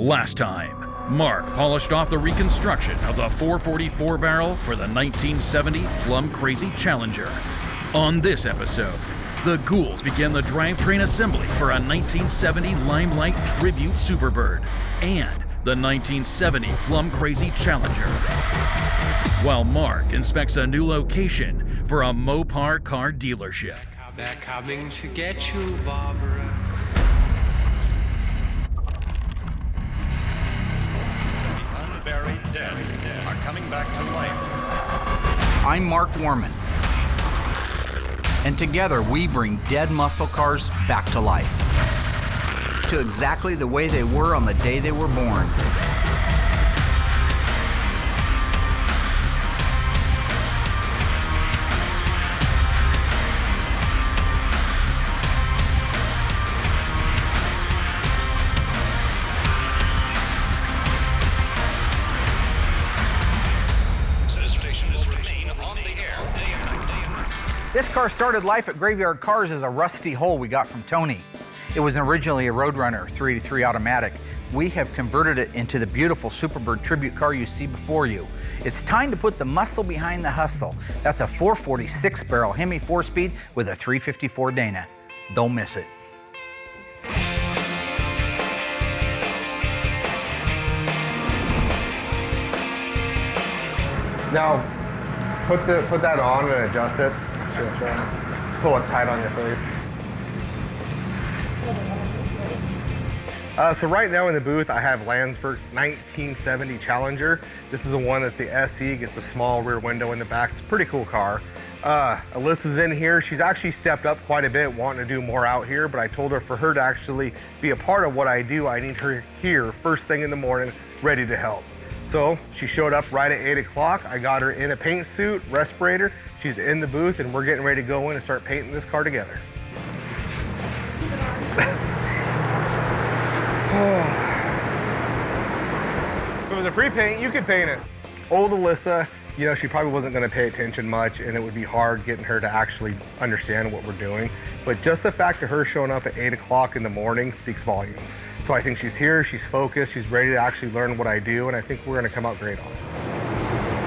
Last time, Mark polished off the reconstruction of the 444 barrel for the 1970 Plum Crazy Challenger. On this episode, the Ghouls begin the drivetrain assembly for a 1970 Limelight Tribute Superbird and the 1970 Plum Crazy Challenger. While Mark inspects a new location for a Mopar car dealership. They're coming to get you, Barbara. The unburied dead are coming back to life. I'm Mark Warman, and together we bring dead muscle cars back to life, to exactly the way they were on the day they were born. This car started life at Graveyard Carz as a rusty hole we got from Tony. It was originally a Roadrunner 383 automatic. We have converted it into the beautiful Superbird tribute car you see before you. It's time to put the muscle behind the hustle. That's a 446 barrel Hemi 4-speed with a 354 Dana. Don't miss it. Now, put that on and adjust it. Just pull it tight on your face. So right now in the booth, I have Landsberg's 1970 Challenger. This is the one that's the SE, gets a small rear window in the back. It's a pretty cool car. Alyssa's in here. She's actually stepped up quite a bit, wanting to do more out here, but I told her for her to actually be a part of what I do, I need her here first thing in the morning, ready to help. So she showed up right at 8 o'clock. I got her in a paint suit, respirator. She's in the booth and we're getting ready to go in and start painting this car together. If it was a pre-paint, you could paint it. Old Alyssa, you know, she probably wasn't gonna pay attention much and it would be hard getting her to actually understand what we're doing. But just the fact of her showing up at 8 o'clock in the morning speaks volumes. So I think she's here, she's focused, she's ready to actually learn what I do, and I think we're gonna come out great on it.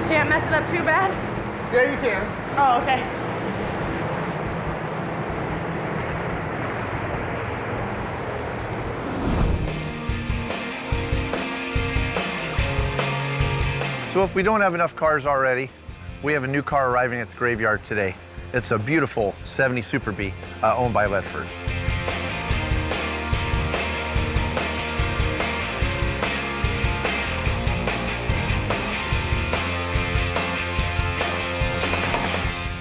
Can't mess it up too bad? Yeah, you can. Oh, okay. So if we don't have enough cars already, we have a new car arriving at the graveyard today. It's a beautiful 70 Super B owned by Ledford.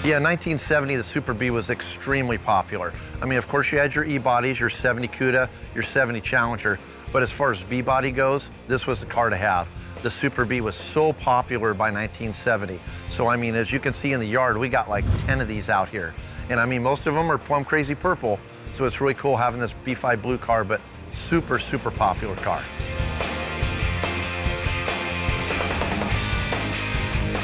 Yeah, 1970, the Super B was extremely popular. I mean, of course, you had your E-bodies, your 70 CUDA, your 70 Challenger, but as far as B-body goes, this was the car to have. The Super B was so popular by 1970. So, I mean, as you can see in the yard, we got like 10 of these out here. And I mean, most of them are plum crazy purple, so it's really cool having this B5 blue car, but super, super popular car.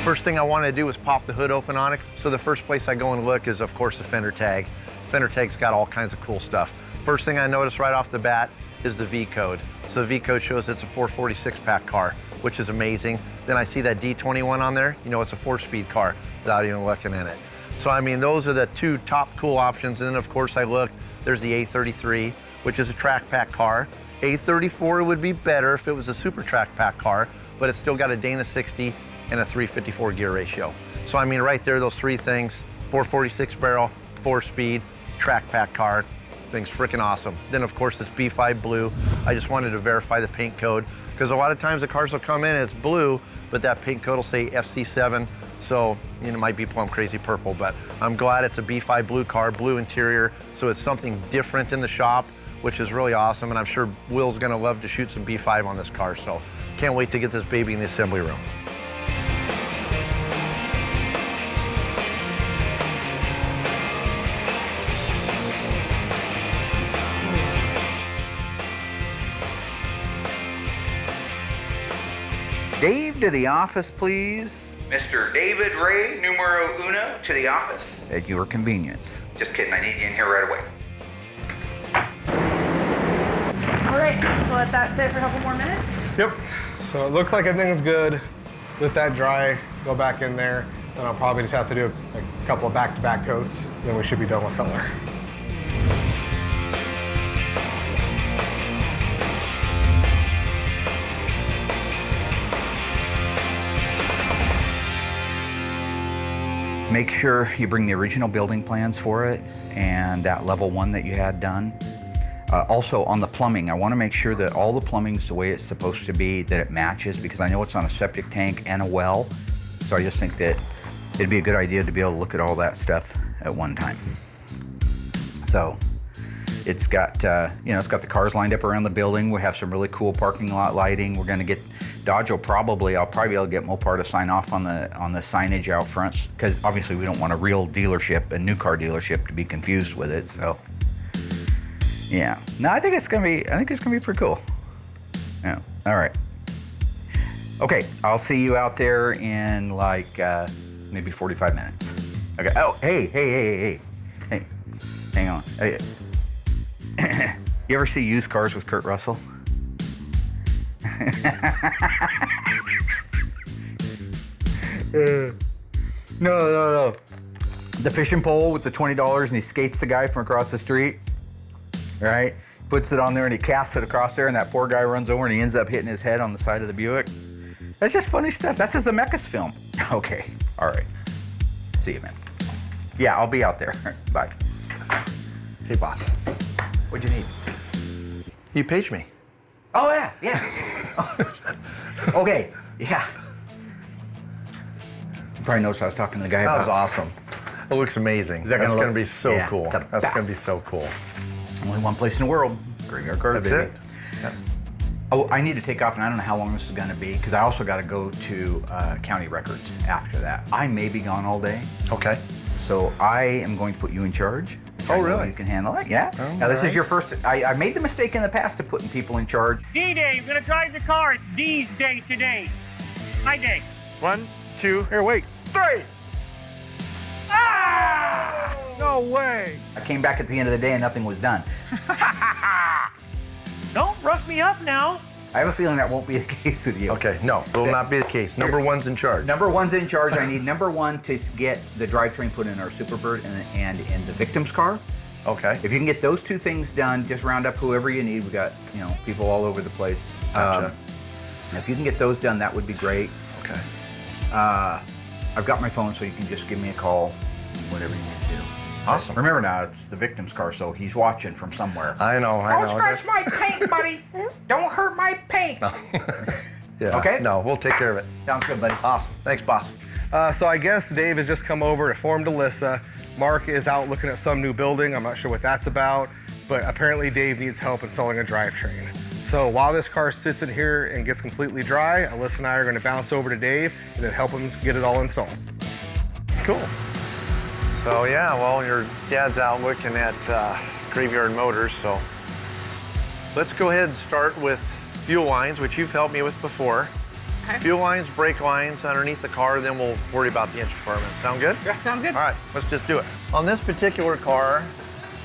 First thing I wanted to do was pop the hood open on it. So the first place I go and look is, of course, the Fender Tag. Fender Tag's got all kinds of cool stuff. First thing I notice right off the bat is the V code. So the V code shows it's a 446 pack car, which is amazing. Then I see that D21 on there, you know it's a 4-speed car without even looking in it. So I mean, those are the two top cool options. And then of course I looked, there's the A33, which is a track pack car. A34 would be better if it was a super track pack car, but it's still got a Dana 60 and a 354 gear ratio. So I mean, right there, those three things, 446 barrel, 4-speed, track pack car, thing's freaking awesome. Then of course this B5 blue, I just wanted to verify the paint code, because a lot of times the cars will come in as blue, but that paint code will say FC7, so you know, it might be plum crazy purple, but I'm glad it's a B5 blue car, blue interior, so it's something different in the shop, which is really awesome, and I'm sure Will's gonna love to shoot some B5 on this car, so can't wait to get this baby in the assembly room. Dave, to the office, please. Mr. David Ray, numero uno, to the office. At your convenience. Just kidding, I need you in here right away. All right, so let that sit for a couple more minutes? Yep. So it looks like everything's good. Let that dry, go back in there. Then I'll probably just have to do a couple of back-to-back coats. Then we should be done with color. Make sure you bring the original building plans for it and that level 1 that you had done. Also on the plumbing, I want to make sure that all the plumbing's the way it's supposed to be, that it matches, because I know it's on a septic tank and a well. So I just think that it'd be a good idea to be able to look at all that stuff at one time. So it's got, it's got the cars lined up around the building. We have some really cool parking lot lighting. We're going to get Dodge I'll probably be able to get Mopar to sign off on the signage out front, because obviously we don't want a real dealership, a new car dealership, to be confused with it. So yeah, no, I think it's gonna be pretty cool. Yeah. All right. Okay, I'll see you out there in like maybe 45 minutes. Okay. Oh, hey, hang on. Hey. You ever see Used Cars with Kurt Russell? No. The fishing pole with the $20 and he skates the guy from across the street, right? Puts it on there and he casts it across there and that poor guy runs over and he ends up hitting his head on the side of the Buick. That's just funny stuff. That's a Zemeckis film. Okay, all right. See you, man. Yeah, I'll be out there. Bye. Hey, boss. What'd you need? You paged me. Oh, yeah. Okay, yeah. You probably noticed I was talking to the guy That about was awesome. It looks amazing. Is that That's gonna going to look- be so yeah, cool. the That's going to be best. so cool. Only one place in the world. Graveyard Carz, That's baby. it. Yeah. Oh, I need to take off, and I don't know how long this is going to be, because I also got to go to county records after that. I may be gone all day, Okay. so I am going to put you in charge. Oh, I know really? You can handle it, yeah. Oh, Now, this nice. is your first. I made the mistake in the past of putting people in charge. D-Day, I'm gonna drive the car. It's D's day today. My day. 1, 2, here, wait. 3! Ah! No way. I came back at the end of the day and nothing was done. Don't rough me up now. I have a feeling that won't be the case with you. Okay, no, will not be the case. Number one's in charge. Number one's in charge. I need number one to get the drivetrain put in our Superbird and in the victim's car. Okay. If you can get those two things done, just round up whoever you need. We got people all over the place. Gotcha. If you can get those done, that would be great. Okay. I've got my phone, so you can just give me a call, whatever you need to do. Awesome. Remember now, it's the victim's car, so he's watching from somewhere. I know. Don't scratch my paint, buddy. Don't hurt my paint. Yeah. Okay. No, we'll take care of it. Sounds good, buddy. Awesome. Thanks, boss. So I guess Dave has just come over to form to Alyssa. Mark is out looking at some new building. I'm not sure what that's about, but apparently Dave needs help installing a drivetrain. So while this car sits in here and gets completely dry, Alyssa and I are going to bounce over to Dave and then help him get it all installed. It's cool. So yeah, well, your dad's out looking at Graveyard Motors, so let's go ahead and start with fuel lines, which you've helped me with before. Okay. Fuel lines, brake lines underneath the car, then we'll worry about the engine compartment. Sound good? Yeah, sounds good. All right, let's just do it. On this particular car,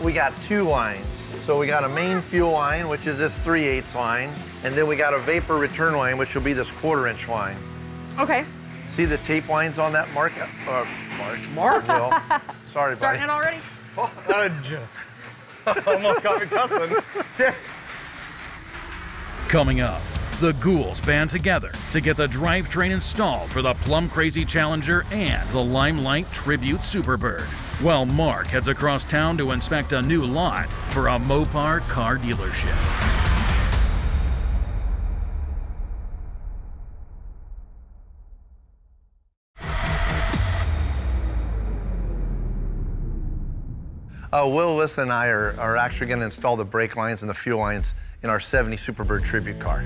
we got two lines. So we got a main fuel line, which is this 3/8 line, and then we got a vapor return line, which will be this 1/4" line. Okay. See the tape lines on that, Mark? Mark? Will. Sorry, buddy. Starting it already? Almost got me cussing. Coming up, the ghouls band together to get the drivetrain installed for the Plum Crazy Challenger and the Limelight Tribute Superbird, while Mark heads across town to inspect a new lot for a Mopar car dealership. Will, Alyssa, and I are actually going to install the brake lines and the fuel lines in our 70 Superbird Tribute car.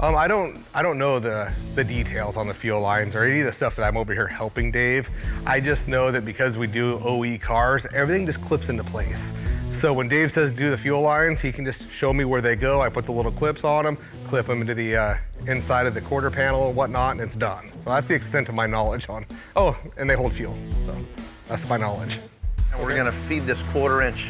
I don't know the details on the fuel lines or any of the stuff that I'm over here helping Dave. I just know that because we do OE cars, everything just clips into place. So when Dave says do the fuel lines, he can just show me where they go. I put the little clips on them, clip them into the inside of the quarter panel and whatnot, and it's done. So that's the extent of my knowledge on. Oh, and they hold fuel. So that's my knowledge. And we're going to feed this 1/4"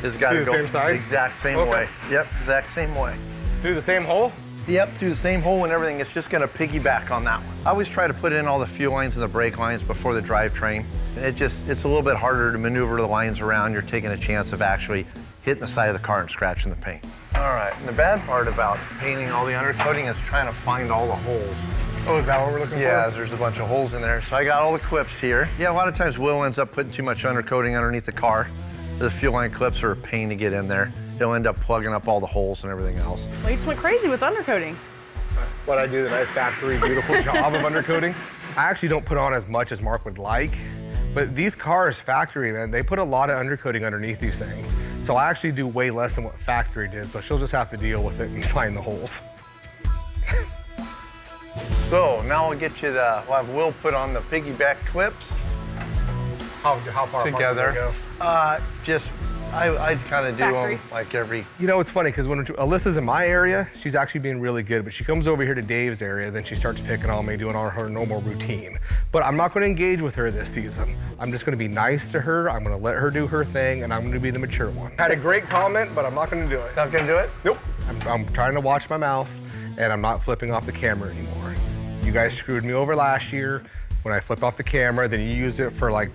has got to Through go the same side? exact same Okay. way. Yep, exact same way. Through the same hole? Yep, through the same hole and everything. It's just gonna piggyback on that one. I always try to put in all the fuel lines and the brake lines before the drivetrain. It's a little bit harder to maneuver the lines around. You're taking a chance of actually hitting the side of the car and scratching the paint. All right, and the bad part about painting all the undercoating is trying to find all the holes. Oh, is that what we're looking for? Yeah, there's a bunch of holes in there. So I got all the clips here. Yeah, a lot of times Will ends up putting too much undercoating underneath the car. The fuel line clips are a pain to get in there. He'll end up plugging up all the holes and everything else. Well, you just went crazy with undercoating. But I do the nice factory, beautiful job of undercoating. I actually don't put on as much as Mark would like, but these cars, factory, man, they put a lot of undercoating underneath these things. So I actually do way less than what factory did, so she'll just have to deal with it and find the holes. So now we'll get you the, we'll have Will put on the piggyback clips How far together. apart do they go? I'd kind of do Factory. them like every, You know, it's funny because when Alyssa's in my area, she's actually being really good, but she comes over here to Dave's area, then she starts picking on me, doing all her normal routine. But I'm not going to engage with her this season. I'm just going to be nice to her. I'm going to let her do her thing, and I'm going to be the mature one. Had a great comment, but I'm not going to do it. not gonna do it? Nope. I'm trying to watch my mouth, and I'm not flipping off the camera anymore. You guys screwed me over last year when I flipped off the camera, then you used it for like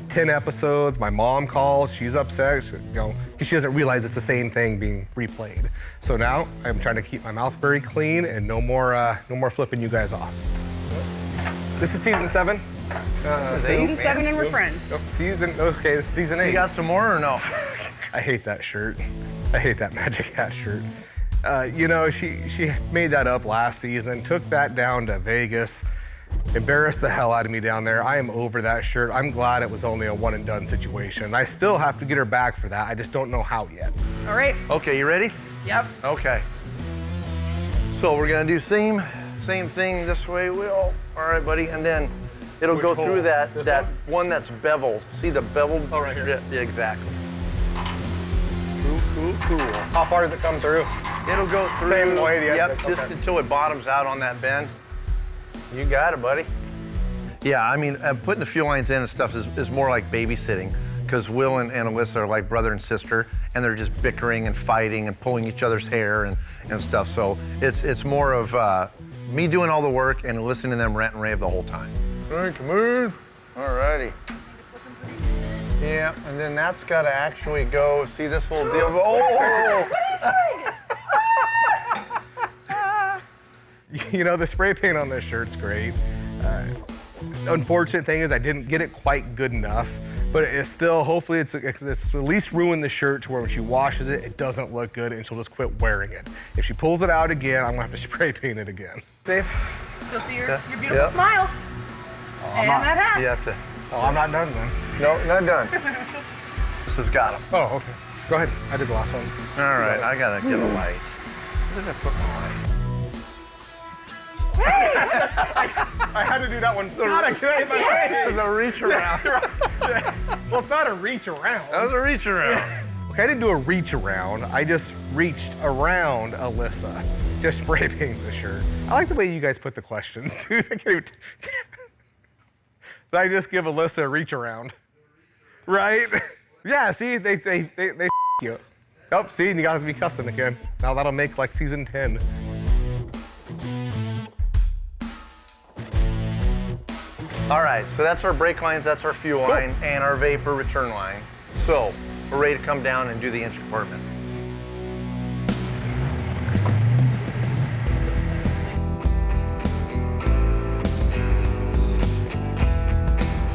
10 episodes. My mom calls, she's upset, because she doesn't realize it's the same thing being replayed. So now I'm trying to keep my mouth very clean and no more flipping you guys off. This is season 7. This is Season 7 and we're friends. Okay, this is season 8. You got some more or no? I hate that shirt. I hate that Magic Hat shirt. You know, she made that up last season, took that down to Vegas, embarrassed the hell out of me down there. I am over that shirt. I'm glad it was only a one and done situation. I still have to get her back for that. I just don't know how yet. All right. Okay, you ready? Yep. Okay. So we're gonna do same thing this way, Will. All right, buddy, and then it'll Which go hole? through that This one that's beveled. See the beveled? Oh, right here. Yeah, exactly. Cool. How far does it come through? It'll go through. Same way the Yep, other- just okay. until it bottoms out on that bend. You got it, buddy. Yeah, I mean, putting the fuel lines in and stuff is more like babysitting, because Will and Alyssa are like brother and sister, and they're just bickering and fighting and pulling each other's hair and stuff. So it's more of me doing all the work and listening to them rant and rave the whole time. All right, come on. All righty. Yeah, and then that's got to actually go, see this little deal? Oh! You know, the spray paint on this shirt's great. Unfortunate thing is I didn't get it quite good enough, but it's still, hopefully it's at least ruined the shirt to where when she washes it, it doesn't look good and she'll just quit wearing it. If she pulls it out again, I'm gonna have to spray paint it again. Dave? Still see your beautiful smile. And that hat. You have to. Oh, I'm not done then. No, not done. This has got them. Oh, okay. Go ahead. I did the last ones. All right, I gotta get a light. Where did I put my light? I had to do that one. God, I can't my face. The reach around. Well, it's not a reach around. That was a reach around. Okay, I didn't do a reach around. I just reached around Alyssa. Just spray paint the shirt. I like the way you guys put the questions, dude. I can't even I just give Alyssa a reach around. Right? Yeah, see, they you. Oh, see, you gotta be cussing again. Now that'll make like season 10. All right, so that's our brake lines, that's our fuel line, and our vapor return line. So we're ready to come down and do the inch compartment.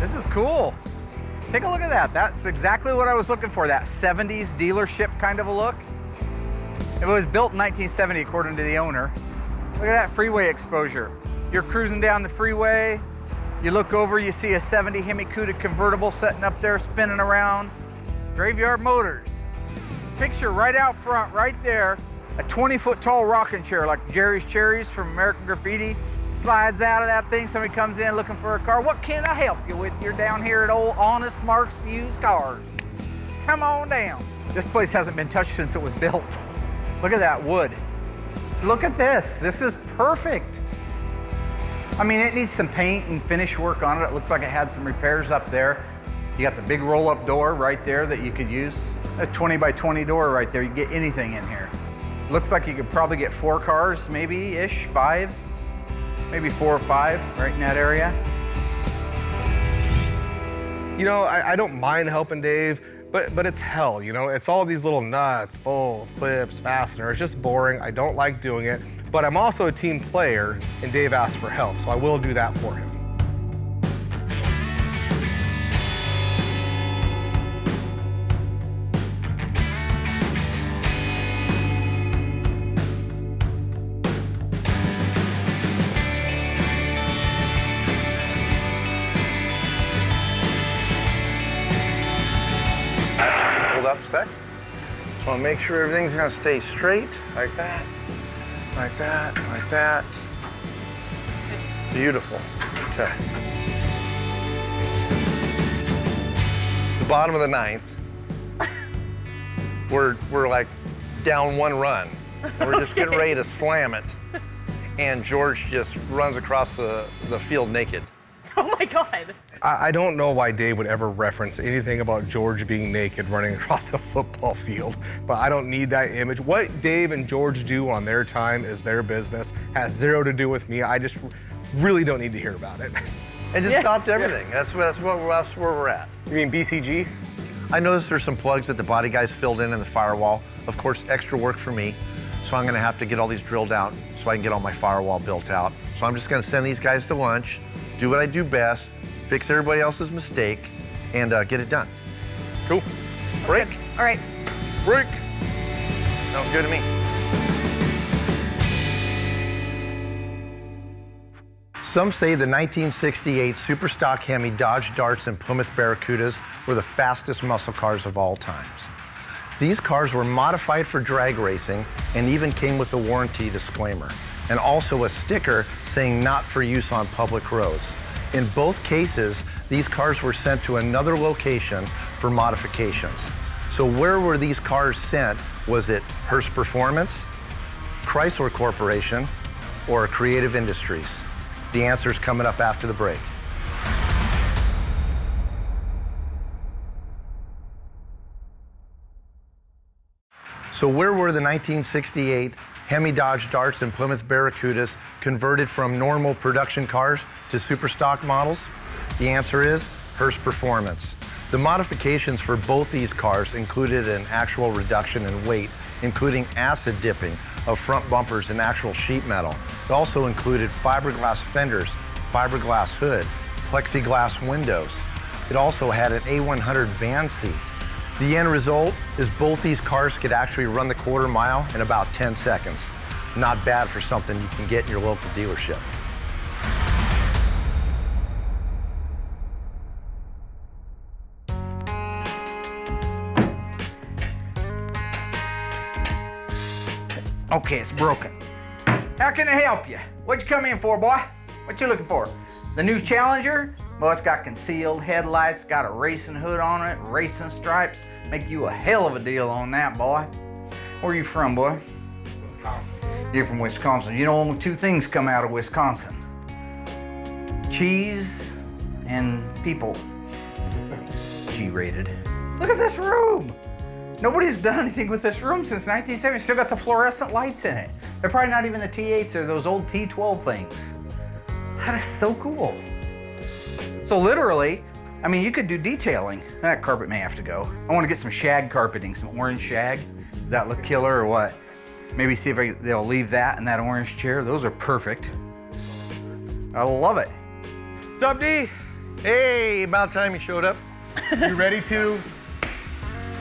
This is cool. Take a look at that. That's exactly what I was looking for, that 70s dealership kind of a look. It was built in 1970 according to the owner. Look at that freeway exposure. You're cruising down the freeway, you look over, you see a 70 Hemi Cuda convertible sitting up there spinning around. Graveyard Motors. Picture right out front, right there, a 20-foot tall rocking chair like Jerry's Cherries from American Graffiti. Slides out of that thing, somebody comes in looking for a car. What can I help you with? You're down here at old Honest Mark's Used Cars. Come on down. This place hasn't been touched since it was built. Look at that wood. Look at this. This is perfect. I mean, it needs some paint and finish work on it. It looks like it had some repairs up there. You got the big roll-up door right there that you could use. A 20 by 20 door right there. You can get anything in here. Looks like you could probably get 4 cars, maybe-ish, 5. Maybe 4 or 5 right in that area. You know, I don't mind helping Dave, but it's hell, you know? It's all these little nuts, bolts, clips, fasteners, just boring. I don't like doing it, but I'm also a team player, and Dave asked for help, so I will do that for him. Up a sec. Just want to make sure everything's going to stay straight, like that, like that, like that. That's good. Beautiful. Okay. It's the bottom of the 9th. We're like down 1 run. We're just getting ready to slam it, and George just runs across the field naked. Oh my God. I don't know why Dave would ever reference anything about George being naked running across a football field, but I don't need that image. What Dave and George do on their time is their business, has 0 to do with me. I just really don't need to hear about it. And just stopped everything. Yeah. That's where we're at. You mean BCG? I noticed there's some plugs that the body guys filled in the firewall. Of course, extra work for me. So I'm gonna have to get all these drilled out so I can get all my firewall built out. So I'm just gonna send these guys to lunch, do what I do best, fix everybody else's mistake, and get it done. Cool. Break. All right. Break. Sounds good to me. Some say the 1968 Superstock Hemi Dodge Darts and Plymouth Barracudas were the fastest muscle cars of all times. These cars were modified for drag racing and even came with a warranty disclaimer, and also a sticker saying not for use on public roads. In both cases, these cars were sent to another location for modifications. So where were these cars sent? Was it Hearst Performance, Chrysler Corporation, or Creative Industries? The answer is coming up after the break. So where were the 1968 Hemi Dodge Darts and Plymouth Barracudas converted from normal production cars to superstock models? The answer is Hearst Performance. The modifications for both these cars included an actual reduction in weight, including acid dipping of front bumpers in actual sheet metal. It also included fiberglass fenders, fiberglass hood, plexiglass windows. It also had an A100 van seat. The end result is both these cars could actually run the quarter mile in about 10 seconds. Not bad for something you can get in your local dealership. Okay, it's broken. How can I help you? What you come in for, boy? What you looking for? The new Challenger? Well, it's got concealed headlights, got a racing hood on it, racing stripes. Make you a hell of a deal on that, boy. Where are you from, boy? Wisconsin. You're from Wisconsin. You know, only 2 things come out of Wisconsin. Cheese and people. G-rated. Look at this room. Nobody's done anything with this room since 1970. Still got the fluorescent lights in it. They're probably not even the T8s, they're those old T12 things. That is so cool. So literally, I mean, you could do detailing. That carpet may have to go. I want to get some shag carpeting, some orange shag. Does that look killer or what? Maybe see if they'll leave that in that orange chair. Those are perfect. I love it. What's up, D? Hey, about time you showed up. You ready to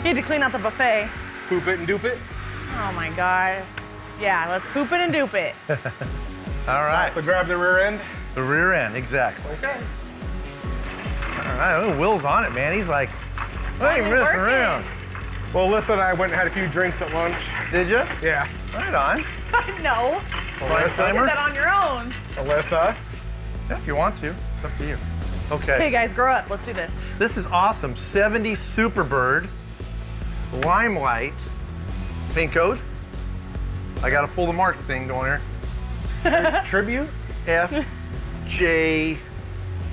Need to clean out the buffet. poop it and dupe it? Oh my God. Yeah, let's poop it and dupe it. All right. So grab the rear end. The rear end, exactly. Okay. All right, oh, Will's on it, man. He's like, I ain't messing around. Well, Alyssa and I went and had a few drinks at lunch. Did you? Yeah. Right on. No. Alyssa. You did that on your own. Alyssa. Yeah, if you want to. It's up to you. Okay. Hey guys, grow up. Let's do this. This is awesome. 70 Superbird, Limelight, paint code. I gotta pull the mark thing going here. Tribute. F, J,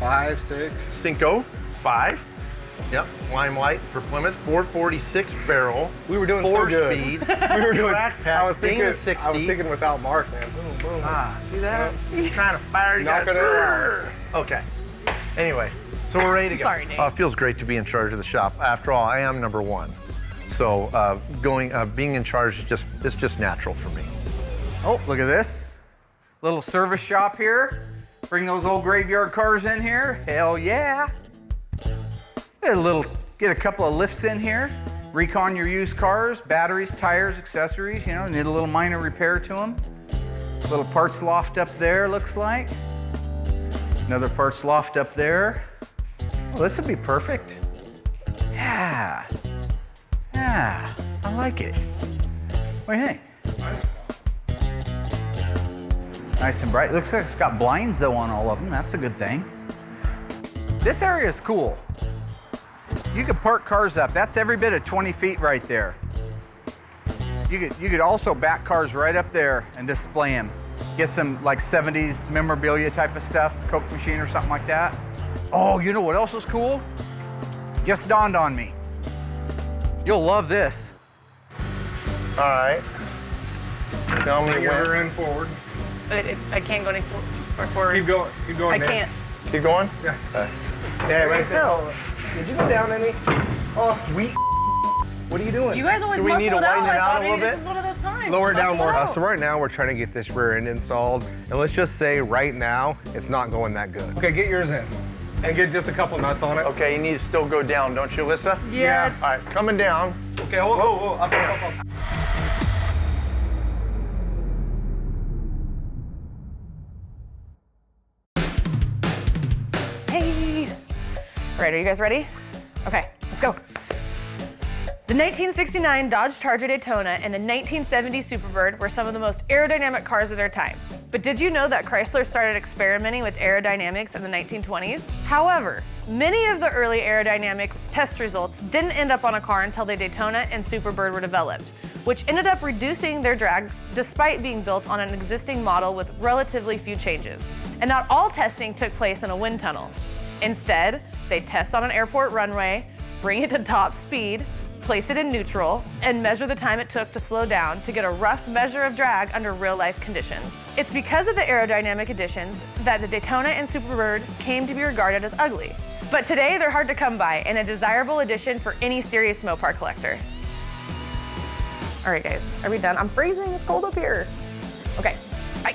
5, 6. Cinco, 5. Yep, Limelight for Plymouth, 446 barrel. We were doing so 4-speed. good. We were doing. Track pack, I was thinking. 60. I was thinking without Mark, man. Boom, boom. Ah, see that? He's trying to fire you Knock guys. it around. Okay. Anyway, so we're ready to go. Sorry, Dave. It feels great to be in charge of the shop. After all, I am number one. So being in charge is just natural for me. Oh, look at this. Little service shop here. Bring those old graveyard cars in here. Hell yeah. Get a couple of lifts in here. Recon your used cars, batteries, tires, accessories, need a little minor repair to them. Little parts loft up there, looks like. Another parts loft up there. Well, this would be perfect. Yeah, I like it. What do you think? Nice and bright. Looks like it's got blinds though on all of them. That's a good thing. This area is cool. You could park cars up. That's every bit of 20 feet right there. You could also back cars right up there and display them. Get some like 70s memorabilia type of stuff, Coke machine or something like that. Oh, you know what else is cool? Just dawned on me. You'll love this. All right. Tell me Bring your when. rear end forward. I can't go any forward. Keep going. Keep going. I man. can't. Keep going? Yeah. Yeah, right there. Did you go down any? Oh, sweet. What are you doing? You guys always Do we need muscle to it out. widen it out a Bobby. little This bit? is one of those times. Lower it down Muscle more. out. So right now we're trying to get this rear end installed, and let's just say right now it's not going that good. Okay, get yours in, and get just a couple nuts on it. Okay, you need to still go down, don't you, Alyssa? Yeah. All right, coming down. Okay, whoa, up. Hey. All right, are you guys ready? Okay, let's go. The 1969 Dodge Charger Daytona and the 1970 Superbird were some of the most aerodynamic cars of their time. But did you know that Chrysler started experimenting with aerodynamics in the 1920s? However, many of the early aerodynamic test results didn't end up on a car until the Daytona and Superbird were developed, which ended up reducing their drag despite being built on an existing model with relatively few changes. And not all testing took place in a wind tunnel. Instead, they test on an airport runway, bring it to top speed, place it in neutral, and measure the time it took to slow down to get a rough measure of drag under real-life conditions. It's because of the aerodynamic additions that the Daytona and Superbird came to be regarded as ugly. But today, they're hard to come by and a desirable addition for any serious Mopar collector. All right, guys, are we done? I'm freezing, it's cold up here. Okay, bye.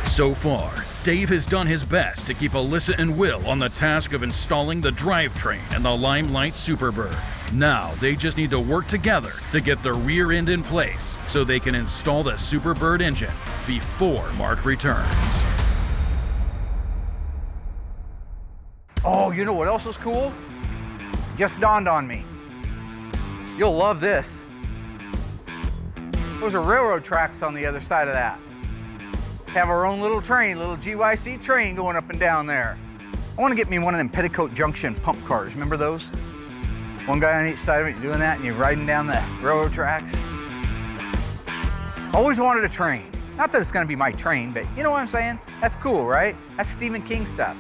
So far, Dave has done his best to keep Alyssa and Will on the task of installing the drivetrain in the Limelight Superbird. Now, they just need to work together to get the rear end in place so they can install the Superbird engine before Mark returns. Oh, you know what else is cool? Just dawned on me. You'll love this. Those are railroad tracks on the other side of that. Have our own little train, little GYC train going up and down there. I want to get me one of them Petticoat Junction pump cars. Remember those? One guy on each side of it, you're doing that and you're riding down the railroad tracks. Always wanted a train. Not that it's going to be my train, but you know what I'm saying? That's cool, right? That's Stephen King stuff.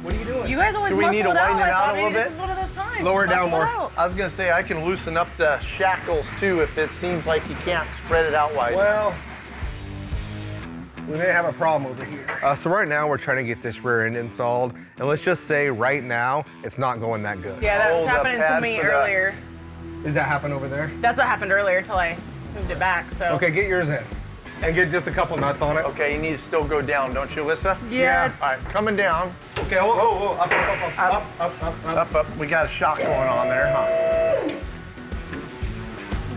What are you doing? You guys always Do we need to muscle widen it out a Bobby. little This bit? is one of those times. Lower it down Muscle more. out. I was gonna say I can loosen up the shackles too if it seems like you can't spread it out wide. Well, we may have a problem over here. So right now we're trying to get this rear end installed, and let's just say right now it's not going that good. Yeah, that was Hold the happening to pad me for that. earlier. Does that happen over there? That's what happened earlier till I moved it back, so. Okay, get yours in, and get just a couple nuts on it. Okay, you need to still go down, don't you, Alyssa? Yeah. All right, coming down. Okay, whoa, up. Up. We got a shock going on there, huh?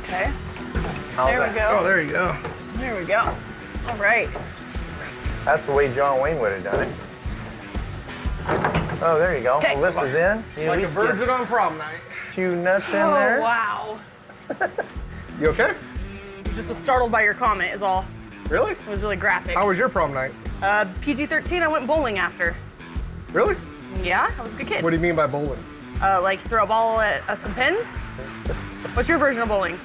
Okay. How's There we that? go. Oh, there you go. There we go. All right. That's the way John Wayne would have done it. Oh, there you go. Okay. Alyssa's in. You Like at a least virgin on prom night. get a few nuts in Oh, there. wow. You okay? Just was startled by your comment is all. Really? It was really graphic. How was your prom night? PG-13, I went bowling after. Really? Yeah, I was a good kid. What do you mean by bowling? Like throw a ball at some pins? What's your version of bowling?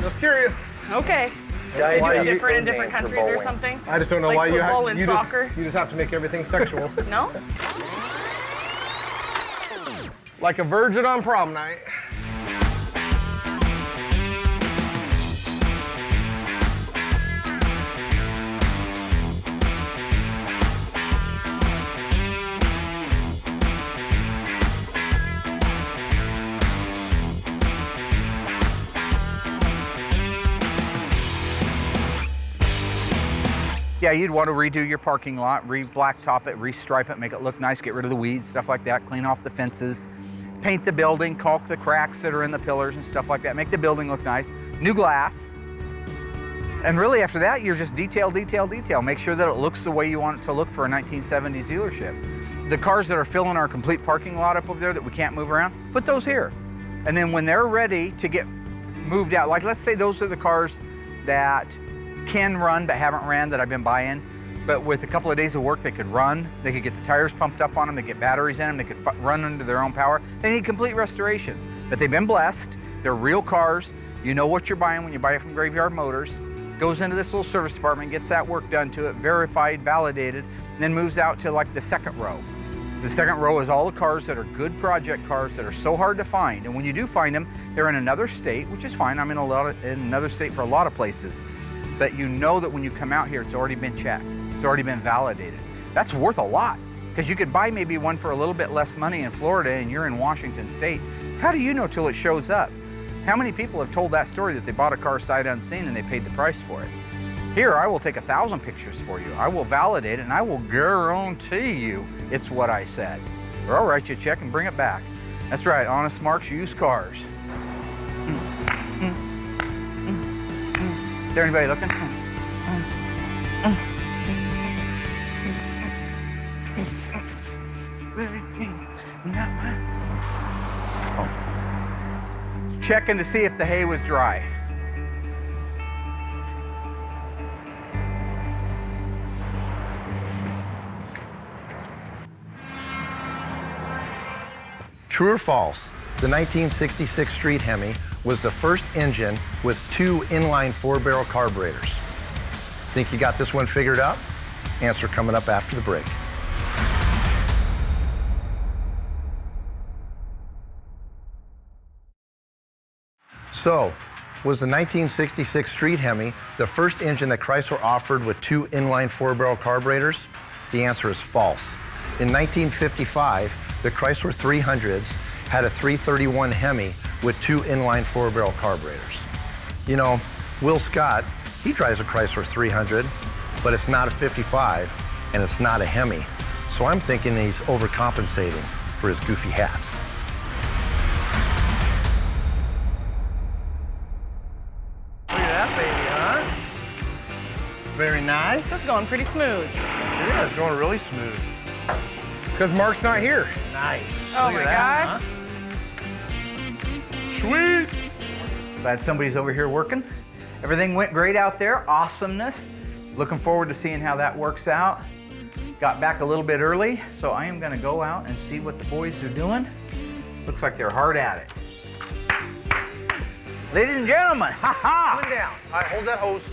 Just curious. Okay. They do different in different countries or something? I just don't know Like why football and you soccer? you just have to make everything sexual. No? Like a virgin on prom night. Yeah, you'd want to redo your parking lot, re-blacktop it, restripe it, make it look nice, get rid of the weeds, stuff like that, clean off the fences, paint the building, caulk the cracks that are in the pillars and stuff like that, make the building look nice, new glass. And really after that, you're just detail, detail, detail. Make sure that it looks the way you want it to look for a 1970s dealership. The cars that are filling our complete parking lot up over there that we can't move around, put those here. And then when they're ready to get moved out, like let's say those are the cars that can run but haven't ran that I've been buying, but with a couple of days of work they could run, they could get the tires pumped up on them, they get batteries in them, they could run under their own power. They need complete restorations, but they've been blessed, they're real cars, you know what you're buying when you buy it from Graveyard Motors, goes into this little service department, gets that work done to it, verified, validated, and then moves out to like the second row. The second row is all the cars that are good project cars that are so hard to find, and when you do find them, they're in another state, which is fine, I'm in another state for a lot of places. But you know that when you come out here, it's already been checked. It's already been validated. That's worth a lot because you could buy maybe one for a little bit less money in Florida and you're in Washington State. How do you know till it shows up? How many people have told that story that they bought a car sight unseen and they paid the price for it? Here, I will take 1,000 pictures for you. I will validate it and I will guarantee you it's what I said. Or I'll write you a check and bring it back. That's right, Honest Mark's Used Cars. Is there anybody looking? Checking to see if the hay was dry. True or false? The 1966 Street Hemi was the first engine with 2 inline 4-barrel carburetors. Think you got this one figured out? Answer coming up after the break. So, was the 1966 Street Hemi the first engine that Chrysler offered with 2 inline 4-barrel carburetors? The answer is false. In 1955, the Chrysler 300s had a 331 Hemi with 2 inline 4-barrel carburetors. You know, Will Scott, he drives a Chrysler 300, but it's not a 55 and it's not a Hemi. So I'm thinking he's overcompensating for his goofy hats. Look at that baby, huh? Very nice. This is going pretty smooth. Yeah, it's going really smooth. It's because Mark's not here. Nice. Oh my gosh. Sweet. Glad somebody's over here working. Everything went great out there. Awesomeness. Looking forward to seeing how that works out. Got back a little bit early, so I am gonna go out and see what the boys are doing. Looks like they're hard at it. Ladies and gentlemen, ha-ha! Coming down. All right, hold that hose.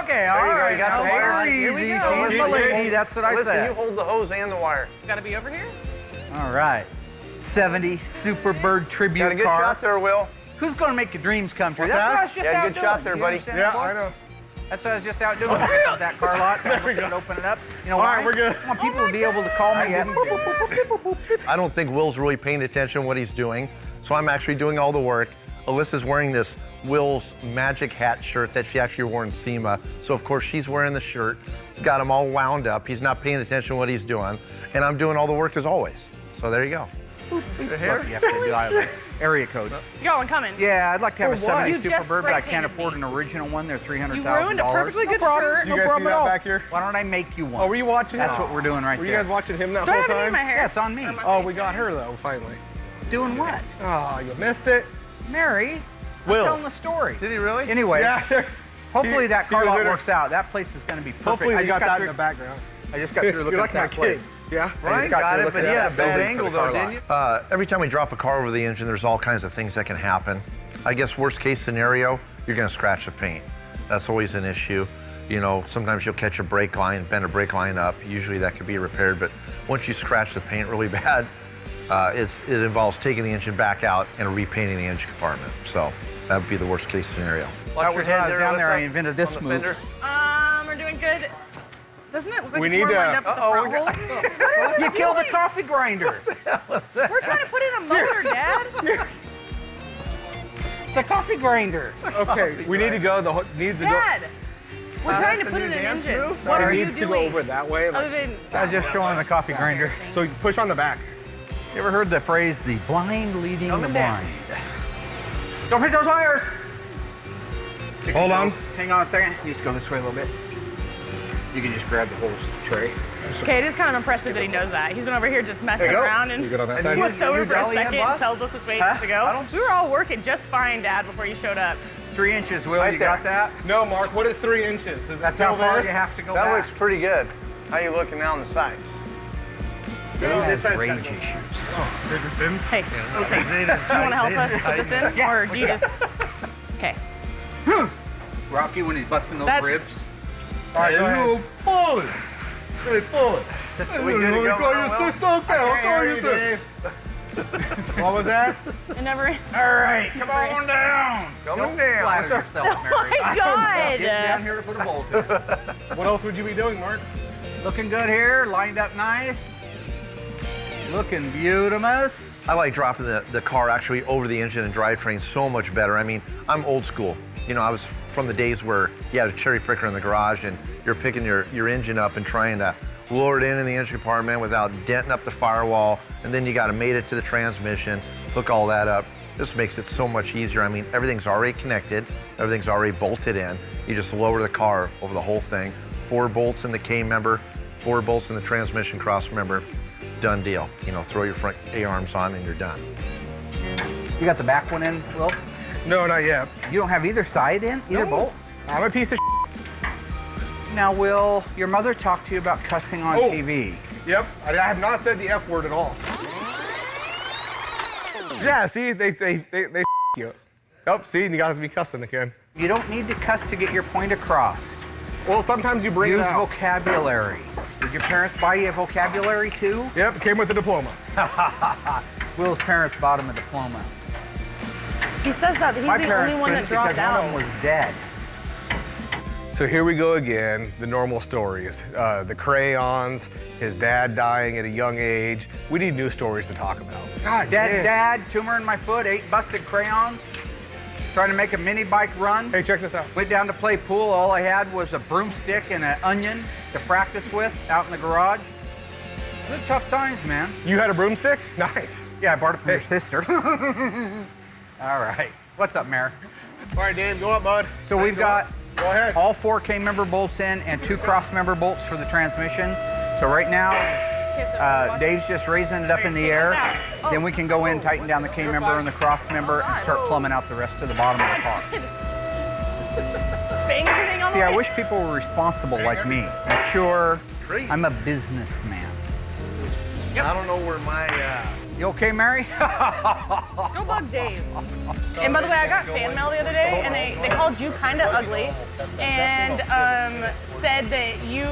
Okay, all right. You got the wire on. Here we easy. go. She's my lady, that's what I Listen, said. you hold the hose and the wire. Gotta be over here? All right. 70 Superbird tribute Got a good car. shot there, Will. Who's gonna make your dreams come true? What's That's that? what I was just Yeah, out good doing. shot there, You buddy. understand Yeah, that, boy? I know. That's what I was just out doing. That car lot. There we go. Open it up. You know All why? right, we're good. I want people to be able to call me. I don't think Will's really paying attention to what he's doing, so I'm actually doing all the work. Alyssa's wearing this Will's Magic Hat shirt that she actually wore in SEMA, so of course she's wearing the shirt. It's got him all wound up. He's not paying attention to what he's doing, and I'm doing all the work as always. So there you go. Look, you have to do an area code. You got one coming. Yeah, I'd like to have a 70 You just Superbird, but I spray can't painted afford me. an original one. They're $300,000. You ruined a perfectly good shirt. Do you guys see that back here? Why don't I make you one? Oh, were you watching That's it? what we're doing right Were there. you guys watching him that Do I whole have any in time? my hair? Yeah, it's on me. Oh, we got her though, finally. Doing what? Oh, you missed it. Mary. Will. I'm telling the story. Did he really? Anyway, Yeah. hopefully that he car was lot in her- works out. That place is going to be perfect. Hopefully I you just got that through, in the background. I just got through looking You're at like my that place. kids. Yeah. Ryan got got to it, look but at he had a that bad building for angle the though, car didn't you? Every time we drop a car over the engine, there's all kinds of things that can happen. I guess worst case scenario, you're gonna scratch the paint. That's always an issue. You know, sometimes you'll catch a brake line, bend a brake line up. Usually that could be repaired, but once you scratch the paint really bad, it involves taking the engine back out and repainting the engine compartment. So that would be the worst case scenario. Watch your head down there. I invented this move. We're doing good. Doesn't it look like We it's need more to- lined up at the front hole? You killed the coffee grinder. We're trying to put in a motor, Dad. It's a coffee grinder. Okay, we need to go. Needs to go. Dad, we're trying to put in an engine. What are It you needs to go doing? over that way. Other than I was just showing the coffee grinder. So you push on the back. You ever heard the phrase, the blind leading the blind? Don't push those wires! Hold on. Hang on a second. You just go this way a little bit. You can just grab the whole tray. okay, it is kind of impressive that he knows that. He's been over here just messing around and You good on that side? looks over you for a dolly in, second boss? and tells us which way it needs to go. We were all working just fine, Dad, before you showed up. 3 inches, Will. You got that? No, Mark. What is 3 inches? Is That's it how still far this? you have to go That back. looks pretty good. How you looking now on the sides? This side's rage gotta go. issues. Hey, do you want to help us put this in? Or do you just... Okay. Rocky when he's busting those That's- ribs. All right, go ahead. We good to go, Dave? What was that? It never ends. All right, come on down. Coming down. Flatter yourself, Oh Mary. my God! Get down here to put a bolt in. What else would you be doing, Mark? Looking good here, lined up nice. Looking beautiful. I like dropping the car actually over the engine and drivetrain so much better. I mean, I'm old school. You know, I was from the days where you had a cherry picker in the garage and you're picking your engine up and trying to lower it in the engine compartment without denting up the firewall, and then you got to mate it to the transmission, hook all that up. This makes it so much easier. I mean, everything's already connected, everything's already bolted in. You just lower the car over the whole thing. 4 bolts in the K member, 4 bolts in the transmission cross member. Done deal. You know, throw your front A-arms on and you're done. You got the back one in, Will? No, not yet. You don't have either side in? Either bolt? I'm a piece of Now, Will, your mother talked to you about cussing on Oh. TV. Yep, I have not said the F word at all. Yeah, see, they you. Oh, see, you got to be cussing again. You don't need to cuss to get your point across. Well, sometimes you bring it Use out. vocabulary. Did your parents buy you a vocabulary too? Yep, came with the diploma. Will's parents bought him a diploma. He says that, but he's My the parents only one that couldn't dropped because one of out. them was dead. So here we go again, the normal stories. The crayons, his dad dying at a young age. We need new stories to talk about. God, Dad, tumor in my foot, 8 busted crayons. Trying to make a mini bike run. Hey, check this out. Went down to play pool. All I had was a broomstick and an onion to practice with out in the garage. Good tough times, man. You had a broomstick? Nice. Yeah, I borrowed it from your sister. All right. What's up, Mayor? All right, Dave, go up, bud. So we've got Go ahead. all 4 K-member bolts in and 2 cross-member bolts for the transmission. So right now, Dave's just raising it up in the air. Then we can go in, tighten down the K-member and the cross-member and start plumbing out the rest of the bottom of the car. Just bang everything on See, the I way. wish people were responsible like me. Mature. I'm a businessman. I don't know where my You okay, Mary? Don't bug Dave. And by the way, I got fan mail the other day, and they called you kind of ugly, and said that you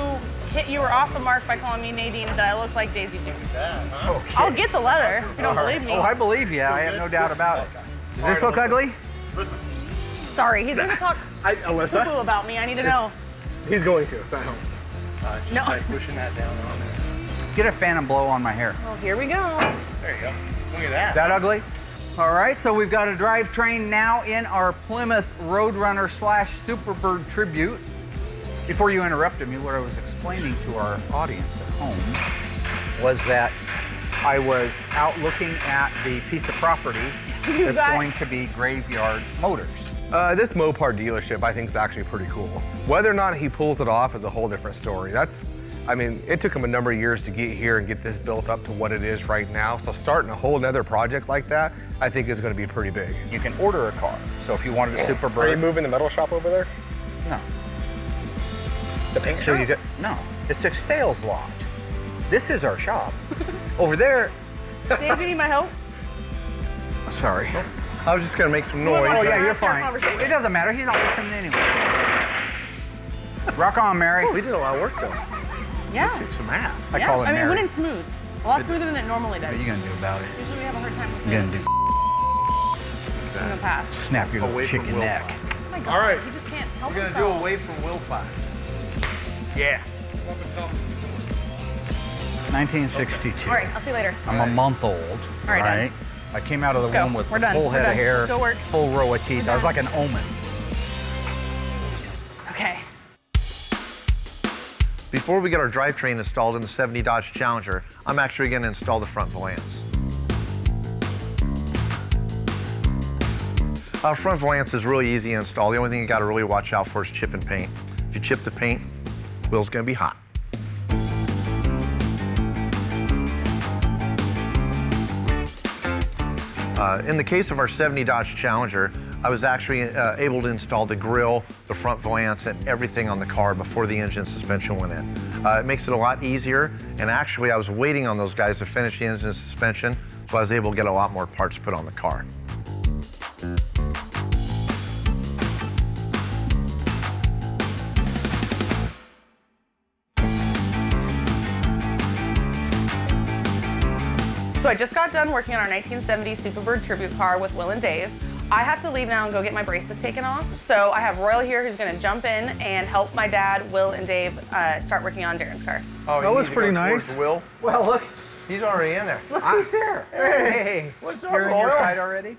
were off the mark by calling me Nadine, that I look like Daisy Duke. Okay. I'll get the letter if you don't believe me. Oh, I believe you. I have no doubt about it. Does this look ugly? Listen, Sorry, he's gonna talk Alyssa, poo-poo about me. I need to know. he's going to, if that helps. No. pushing that down on it. Get a fan and blow on my hair. Well, here we go. There you go. Look at that. That ugly? All right, so we've got a drivetrain now in our Plymouth Roadrunner / Superbird Tribute. Before you interrupted me, what I was explaining to our audience at home was that I was out looking at the piece of property that's going to be Graveyard Motors. This Mopar dealership, I think, is actually pretty cool. Whether or not he pulls it off is a whole different story. I mean, it took him a number of years to get here and get this built up to what it is right now. So starting a whole nother project like that, I think is going to be pretty big. You can order a car. So if you wanted a Are you Superbird, moving the metal shop over there? no. The paint So you get no. It's a sales lot. This is our shop. Over there. Dave, do you need my help? Sorry. I was just gonna make some wanna noise. Oh yeah, After you're our fine. conversation. It doesn't matter. He's not listening anyway. Rock on, Mary. We did a lot of work though. Yeah. Kicked some ass. I call it I mean, Mary. it went in smooth. A lot smoother than it normally What does. are you gonna do about it? Usually we have a hard time with You're it gonna do in the past. snap your little Away from chicken Will neck. Oh my God, All right. he just can't help We're gonna himself. do away from Will 5. Yeah. 1962. All right, I'll see you later. I'm a month old. All right, Dad. I came out of the Let's go. womb with We're a done. full We're head done. of hair, Let's go work. full row of teeth. I was done. like an omen. Okay. Before we get our drivetrain installed in the 70 Dodge Challenger, I'm actually going to install the front valance. Front valance is really easy to install. The only thing you got to really watch out for is chip and paint. If you chip the paint, wheel's going to be hot. In the case of our 70 Dodge Challenger, I was actually able to install the grille, the front valance, and everything on the car before the engine suspension went in. It makes it a lot easier, and actually I was waiting on those guys to finish the engine suspension, so I was able to get a lot more parts put on the car. So I just got done working on our 1970 Superbird tribute car with Will and Dave. I have to leave now and go get my braces taken off. So I have Royal here who's gonna jump in and help my dad, Will, and Dave start working on Darren's car. Oh, that looks pretty nice. Will? Well, look. He's already in there. Look who's here. Hey, what's up, You're on your Royal? side already?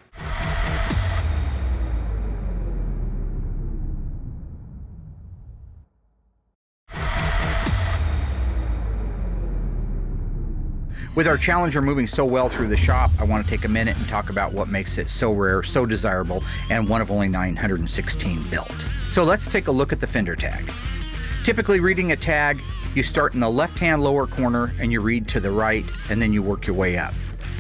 With our Challenger moving so well through the shop, I want to take a minute and talk about what makes it so rare, so desirable, and one of only 916 built. So let's take a look at the Fender Tag. Typically reading a tag, you start in the left-hand lower corner and you read to the right, and then you work your way up.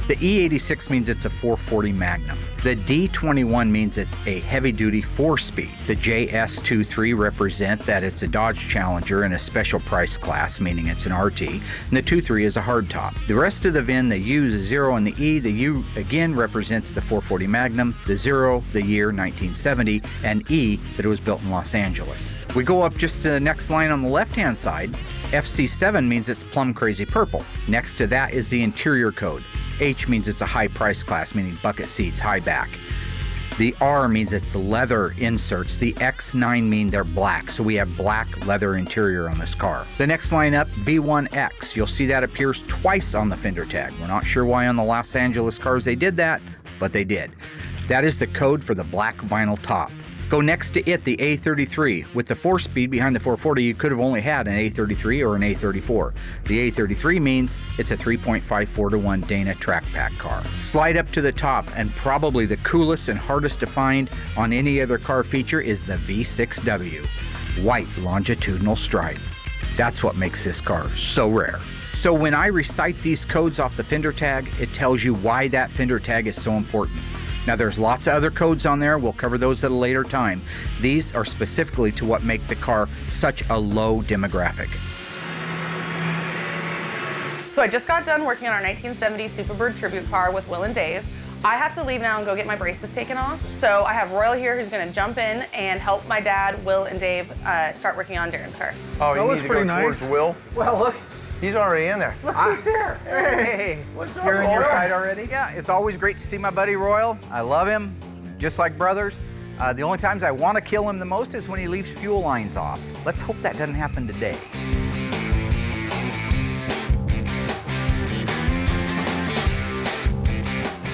The E86 means it's a 440 Magnum. The D21 means it's a heavy-duty 4-speed. The JS23 represent that it's a Dodge Challenger in a special price class, meaning it's an RT, and the 23 is a hardtop. The rest of the VIN, the U, the 0, and the E, the U again represents the 440 Magnum, the 0, the year 1970, and E, that it was built in Los Angeles. We go up just to the next line on the left-hand side. FC7 means it's plum crazy purple. Next to that is the interior code. H means it's a high price class, meaning bucket seats, high back. The R means it's leather inserts. The X9 mean they're black, so we have black leather interior on this car. The next line up, V1X. You'll see that appears twice on the Fender Tag. We're not sure why on the Los Angeles cars they did that, but they did. That is the code for the black vinyl top. Go next to it, the A33. With the 4-speed behind the 440, you could have only had an A33 or an A34. The A33 means it's a 3.54-to-1 Dana track pack car. Slide up to the top, and probably the coolest and hardest to find on any other car feature is the V6W. White longitudinal stripe. That's what makes this car so rare. So when I recite these codes off the Fender Tag, it tells you why that Fender Tag is so important. Now there's lots of other codes on there. We'll cover those at a later time. These are specifically to what make the car such a low demographic. So I just got done working on our 1970 Superbird tribute car with Will and Dave. I have to leave now and go get my braces taken off. So I have Royal here who's gonna jump in and help my dad, Will, and Dave start working on Darren's car. Oh, That you looks need to pretty go nice. towards Will? Well, look. He's already in there. Look who's here. Hey, what's up, You're on your Royal? side already? Yeah, it's always great to see my buddy Royal. I love him, just like brothers. The only times I want to kill him the most is when he leaves fuel lines off. Let's hope that doesn't happen today.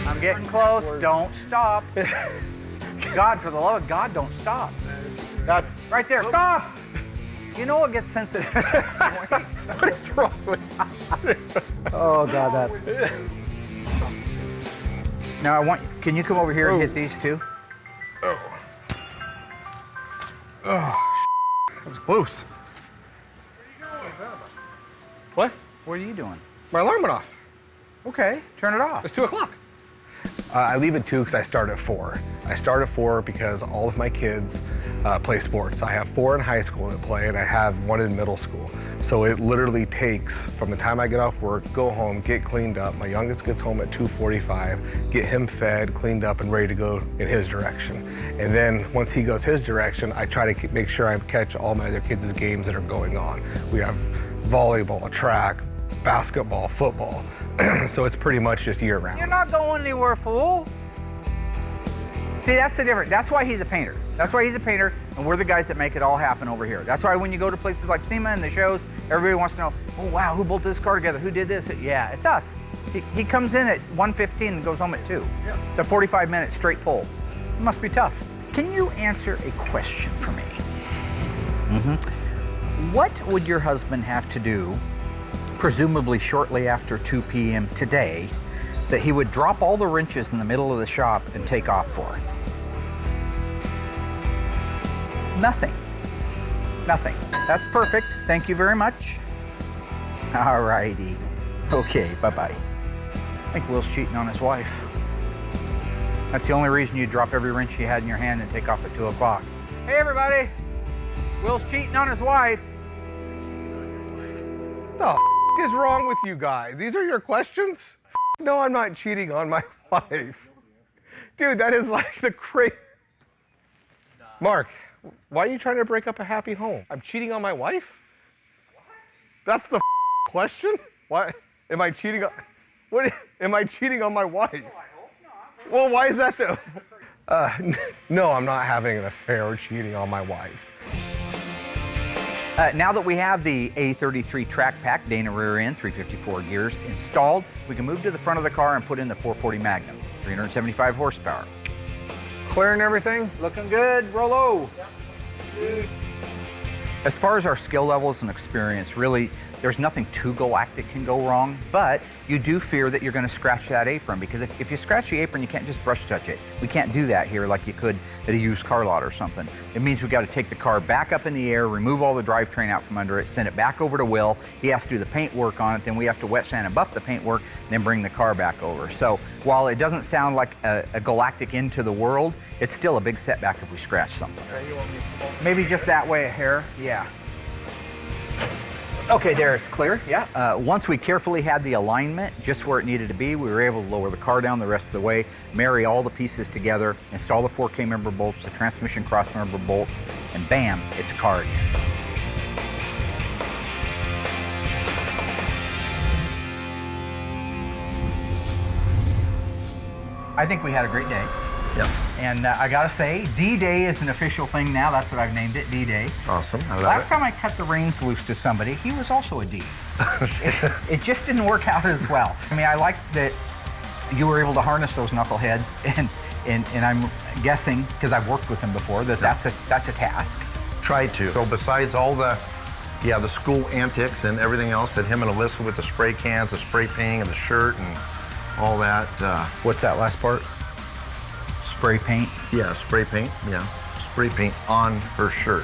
I'm getting close. Don't stop. God, for the love of God, don't stop. That's Right there, stop! You know it gets sensitive at that point. what is wrong with Oh God, that's. Now can you come over here and hit these two? That's close. What? What are you doing? My alarm went off. Okay, turn it off. It's 2 o'clock. I leave at 2 because I start at 4. I start at 4 because all of my kids play sports. I have 4 in high school that play, and I have 1 in middle school. So it literally takes, from the time I get off work, go home, get cleaned up. My youngest gets home at 2:45, get him fed, cleaned up, and ready to go in his direction. And then once he goes his direction, I try to make sure I catch all my other kids' games that are going on. We have volleyball, track, basketball, football. So it's pretty much just year round. You're not going anywhere, fool. See, that's the difference. That's why he's a painter. That's why he's a painter, and we're the guys that make it all happen over here. That's why when you go to places like SEMA and the shows, everybody wants to know, oh wow, who bolted this car together? Who did this? Yeah, it's us. He comes in at 1:15 and goes home at 2. Yeah. It's a 45-minute straight pull. It must be tough. Can you answer a question for me? What would your husband have to do, presumably shortly after 2 p.m. today, that he would drop all the wrenches in the middle of the shop and take off for? Nothing. Nothing. That's perfect. Thank you very much. All righty. Okay, bye-bye. I think Will's cheating on his wife. That's the only reason you drop every wrench you had in your hand and take off at 2 o'clock. Hey, everybody. Will's cheating on his wife. What the is wrong with you guys? These are your questions? No, I'm not cheating on my wife. Dude, that is like the crazy. Mark, why are you trying to break up a happy home? I'm cheating on my wife? What? That's the question? Why am I cheating on? What am I cheating on my wife? Oh, I hope not. Well, why is that though? No, I'm not having an affair or cheating on my wife. Now that we have the A33 track pack, Dana rear end, 354 gears installed, we can move to the front of the car and put in the 440 Magnum, 375 horsepower. Clearing everything? Looking good, Rollo. Yep. As far as our skill levels and experience, really, there's nothing too galactic can go wrong, but you do fear that you're going to scratch that apron, because if you scratch the apron, you can't just brush touch it. We can't do that here like you could at a used car lot or something. It means we've got to take the car back up in the air, remove all the drivetrain out from under it, send it back over to Will. He has to do the paint work on it, then we have to wet sand and buff the paint work, and then bring the car back over. So while it doesn't sound like a galactic end to the world, it's still a big setback if we scratch something. Maybe just that way a hair, yeah. Okay, there, it's clear, yeah. Once we carefully had the alignment just where it needed to be, we were able to lower the car down the rest of the way, marry all the pieces together, install the 4K member bolts, the transmission cross member bolts, and bam, it's a car again. I think we had a great day. Yep. And I gotta say, D-Day is an official thing now. That's what I've named it, D-Day. Awesome, I love Last it. time I cut the reins loose to somebody, he was also a D. It just didn't work out as well. I mean, I like that you were able to harness those knuckleheads, and I'm guessing, because I've worked with them before, that that's a task. Tried to. So besides all the school antics and everything else that him and Alyssa with the spray cans, the spray painting, and the shirt, and all that. What's that last part? Spray paint? Yeah, spray paint, yeah. Spray paint on her shirt.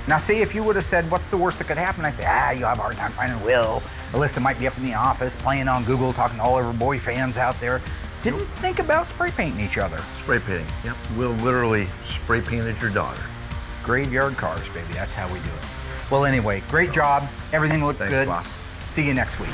Now see, if you would have said, what's the worst that could happen? I say, you'll have a hard time finding Will. Alyssa might be up in the office playing on Google, talking to all of her boy fans out there. Didn't think about spray painting each other. Spray painting, yep. Will literally spray painted your daughter. Graveyard cars, baby, that's how we do it. Well, anyway, great job. Everything looked good. Boss. See you next week.